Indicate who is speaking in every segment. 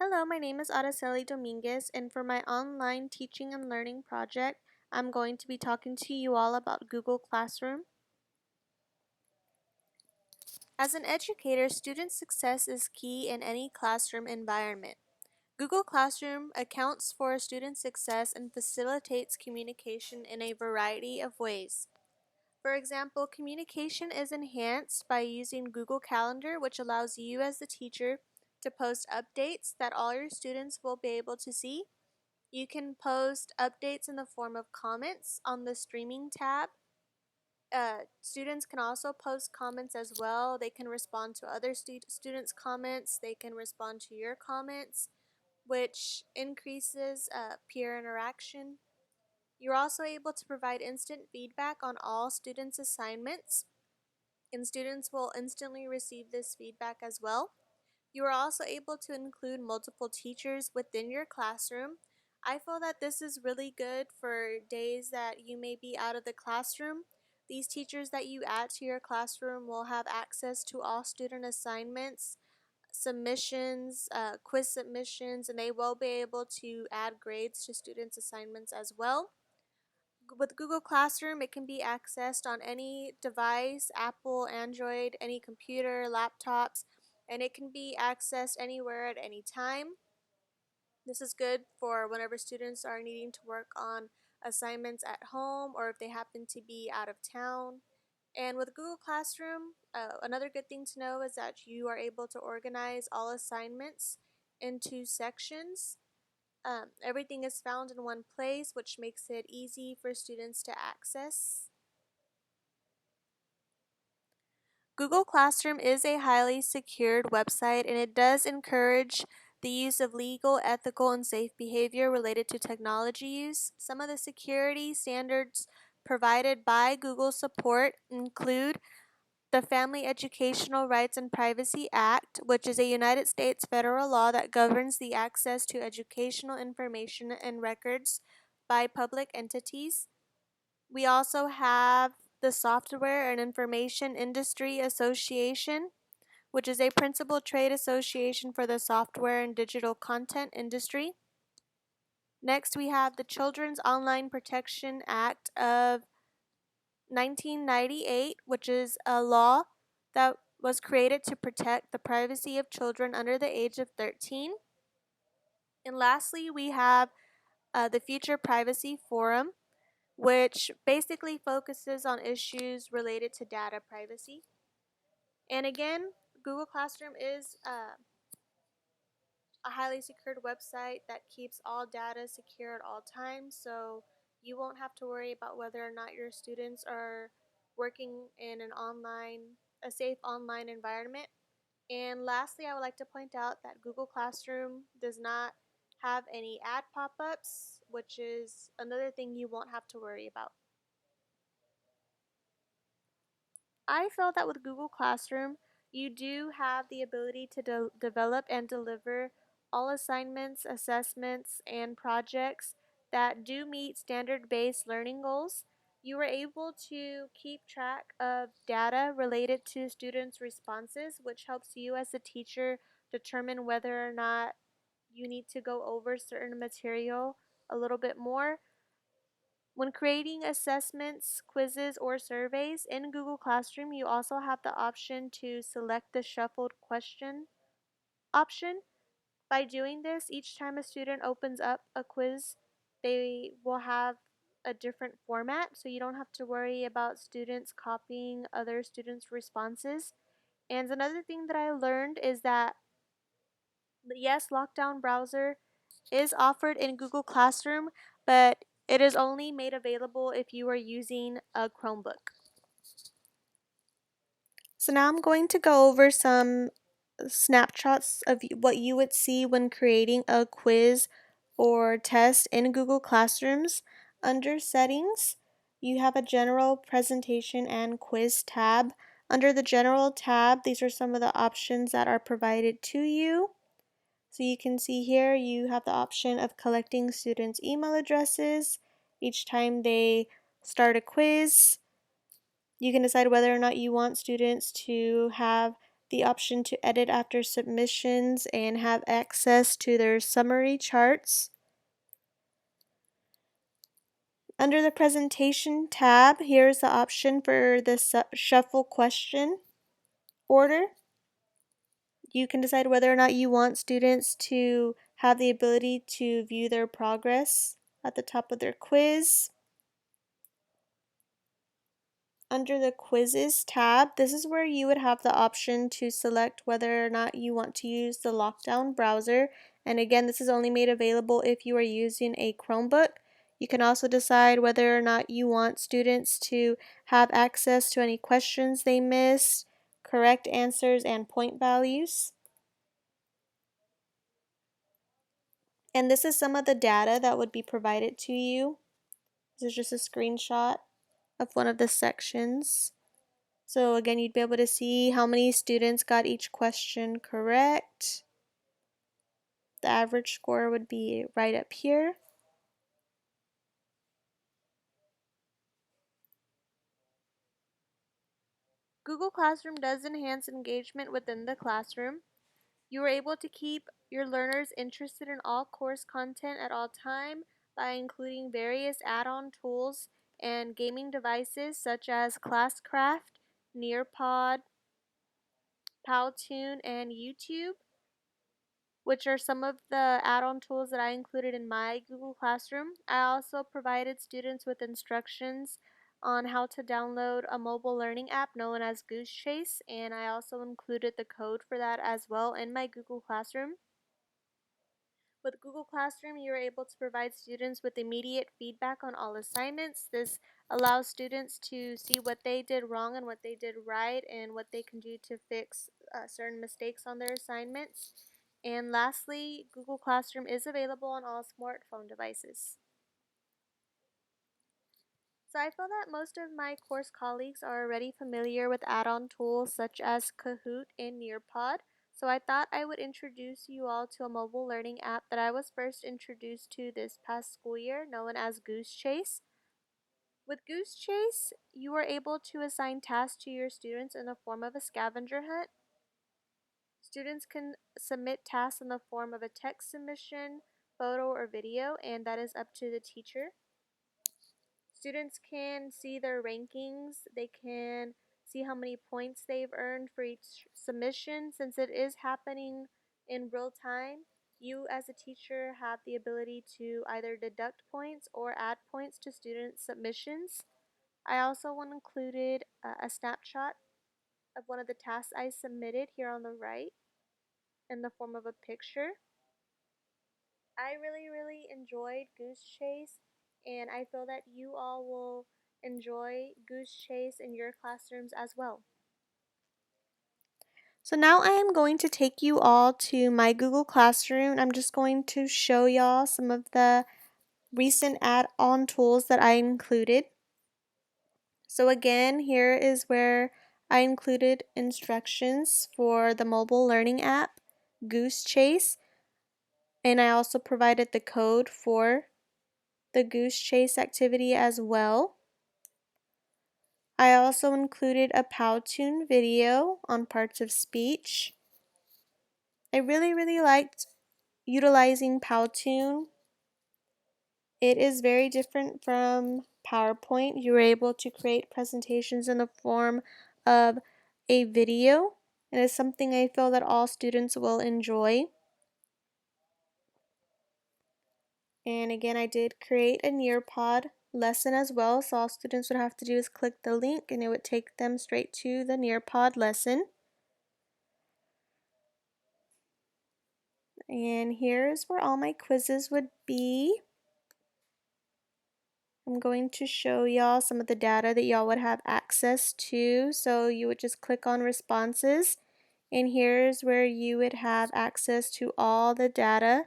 Speaker 1: Hello, my name is Araceli Dominguez, and for my online teaching and learning project, I'm going to be talking to you all about Google Classroom. As an educator, student success is key in any classroom environment. Google Classroom accounts for student success and facilitates communication in a variety of ways. For example, communication is enhanced by using Google Calendar, which allows you as the teacher to post updates that all your students will be able to see. You can post updates in the form of comments on the streaming tab. Students can also post comments as well. They can respond to other students' comments. They can respond to your comments, which increases peer interaction. You're also able to provide instant feedback on all students' assignments, and students will instantly receive this feedback as well. You are also able to include multiple teachers within your classroom. I feel that this is really good for days that you may be out of the classroom. These teachers that you add to your classroom will have access to all student assignments, submissions, quiz submissions, and they will be able to add grades to students' assignments as well. With Google Classroom, it can be accessed on any device, Apple, Android, any computer, laptops, and it can be accessed anywhere at any time. This is good for whenever students are needing to work on assignments at home or if they happen to be out of town. And with Google Classroom, another good thing to know is that you are able to organize all assignments into sections. Everything is found in one place, which makes it easy for students to access. Google Classroom is a highly secured website, and it does encourage the use of legal, ethical, and safe behavior related to technology use. Some of the security standards provided by Google support include the Family Educational Rights and Privacy Act, which is a United States federal law that governs the access to educational information and records by public entities. We also have the Software and Information Industry Association, which is a principal trade association for the software and digital content industry. Next, we have the Children's Online Protection Act of 1998, which is a law that was created to protect the privacy of children under the age of 13. And lastly, we have the Future Privacy Forum, which basically focuses on issues related to data privacy. And again, Google Classroom is a highly secured website that keeps all data secure at all times, so you won't have to worry about whether or not your students are working in a safe online environment. And lastly, I would like to point out that Google Classroom does not have any ad pop-ups, which is another thing you won't have to worry about. I felt that with Google Classroom, you do have the ability to develop and deliver all assignments, assessments, and projects that do meet standard-based learning goals. You were able to keep track of data related to students' responses, which helps you as a teacher determine whether or not you need to go over certain material a little bit more. When creating assessments, quizzes, or surveys in Google Classroom, you also have the option to select the shuffled question option. By doing this, each time a student opens up a quiz, they will have a different format, so you don't have to worry about students copying other students' responses. And another thing that I learned is that yes, Lockdown Browser is offered in Google Classroom, but it is only made available if you are using a Chromebook. So now I'm going to go over some snapshots of what you would see when creating a quiz or test in Google Classrooms. Under Settings, you have a General Presentation and Quiz tab. Under the General tab, these are some of the options that are provided to you. So you can see here you have the option of collecting students' email addresses each time they start a quiz. You can decide whether or not you want students to have the option to edit after submissions and have access to their summary charts. Under the presentation tab, here's the option for the shuffle question order. You can decide whether or not you want students to have the ability to view their progress at the top of their quiz. Under the quizzes tab, this is where you would have the option to select whether or not you want to use the lockdown browser. And again, this is only made available if you are using a Chromebook. You can also decide whether or not you want students to have access to any questions they missed, correct answers, and point values. And this is some of the data that would be provided to you. This is just a screenshot of one of the sections. So again, you'd be able to see how many students got each question correct. The average score would be right up here. Google Classroom does enhance engagement within the classroom. You are able to keep your learners interested in all course content at all time by including various add-on tools and gaming devices such as Classcraft, Nearpod, Powtoon, and YouTube, which are some of the add-on tools that I included in my Google Classroom. I also provided students with instructions on how to download a mobile learning app known as Goose Chase, and I also included the code for that as well in my Google Classroom. With Google Classroom, you are able to provide students with immediate feedback on all assignments. This allows students to see what they did wrong and what they did right and what they can do to fix certain mistakes on their assignments. And lastly, Google Classroom is available on all smartphone devices. So I feel that most of my course colleagues are already familiar with add-on tools such as Kahoot and Nearpod. So I thought I would introduce you all to a mobile learning app that I was first introduced to this past school year, known as Goose Chase. With Goose Chase, you are able to assign tasks to your students in the form of a scavenger hunt. Students can submit tasks in the form of a text submission, photo, or video, and that is up to the teacher. Students can see their rankings, they can see how many points they've earned for each submission. Since it is happening in real time, you as a teacher have the ability to either deduct points or add points to student submissions. I also included a snapshot of one of the tasks I submitted here on the right in the form of a picture. I really enjoyed Goose Chase, and I feel that you all will enjoy Goose Chase in your classrooms as well. So now I am going to take you all to my Google Classroom. I'm just going to show y'all some of the recent add-on tools that I included. So again, here is where I included instructions for the mobile learning app, Goose Chase, and I also provided the code for the Goose Chase activity as well. I also included a Powtoon video on parts of speech. I really liked utilizing Powtoon. It is very different from PowerPoint. You were able to create presentations in the form of a video, and it's something I feel that all students will enjoy. And again, I did create a Nearpod lesson as well, so all students would have to do is click the link and it would take them straight to the Nearpod lesson. And here's where all my quizzes would be. I'm going to show y'all some of the data that y'all would have access to. So you would just click on responses, and here's where you would have access to all the data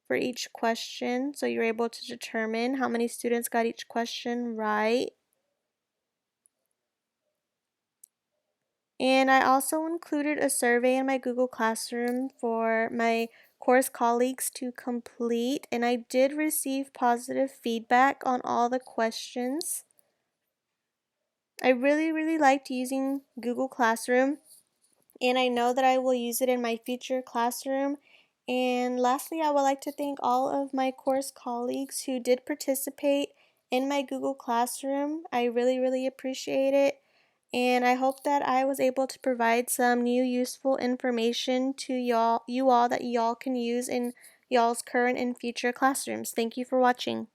Speaker 1: for each question. So you're able to determine how many students got each question right. And I also included a survey in my Google Classroom for my course colleagues to complete, and I did receive positive feedback on all the questions. I really liked using Google Classroom. and I know that I will use it in my future classroom. And lastly, I would like to thank all of my course colleagues who did participate in my Google Classroom. I really, really appreciate it. And I hope that I was able to provide some new useful information to you all that y'all can use in y'all's current and future classrooms. Thank you for watching.